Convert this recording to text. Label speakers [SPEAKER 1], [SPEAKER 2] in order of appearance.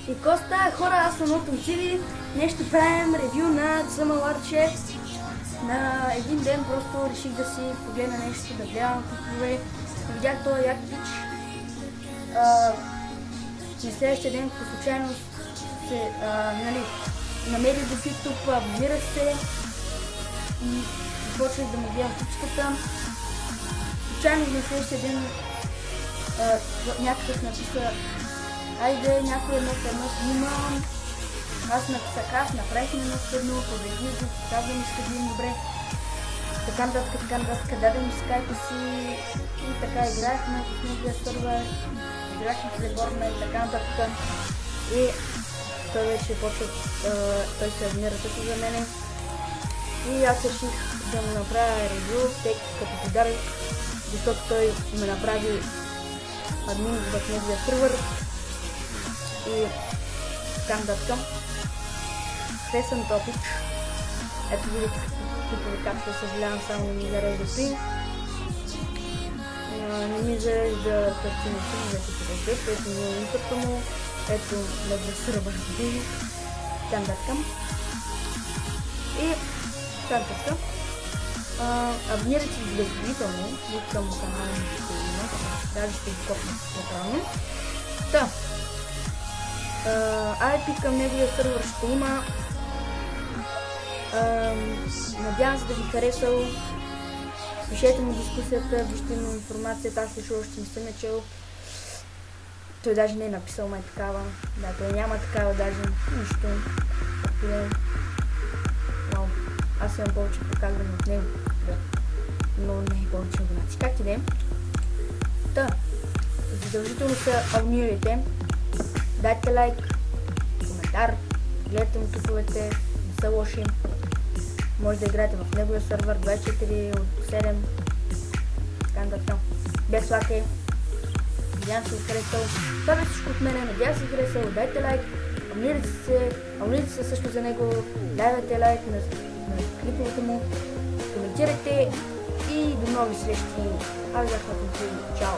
[SPEAKER 1] И Коста, хора, аз съм от Томцили. Нещо правим ревю на Цъмаларче. На един ден просто реших да си погледна нещо, да гледам клипове. Видях този як пич. На следващия ден по случайност се намерих в YouTube, абонирах се и започнах да му гледам пичката. Случайно на следващия ден някакъв написа: айде, някой едно в едно снимам. Аз написах, аз направихме едно в едно, победих го, каза ми се един добре. Така нататък, даде ми скайпа си и така играехме в неговия сървър, играхме в Легорна и така нататък. И той вече почва, той се абонира също за мене. И аз реших да му направя ревю, тъй като подарък, защото той ме направи админ в неговия сървър. И така нататък. Харесвам топич. Ето видите както съжалявам, само не ми зарежда пин. Не ми зарежда картината, вече се разглед. Ето ми е интерто му. Ето неговия сървър. Така нататък. И така нататък. Абонирайте се задължително. Към канала ми ще има. Даже ще ги копна по-правилно. Та. IP към неговия сървър ще има. Надявам се да ви харесал. Пишете му дискусията, вижте му информацията, аз също още не съм я чел. Той даже не е написал май такава. Да, той няма такава даже нищо. Аз имам повече показване от него. Да. Но не е повече информация. Как и да е? Та, задължително се абонирайте. Дайте лайк, коментар, гледайте му клиповете, не са лоши. Може да играете в неговия сървър 24 от 7. Така нататък. Без лаке. Надявам се ви харесал. Това бе всичко от мене. Надявам се ви харесал. Дайте лайк. Абонирайте се също за него. Дайте лайк на клиповете му. Коментирайте и до нови срещи. Аз бях на Томцили. Чао!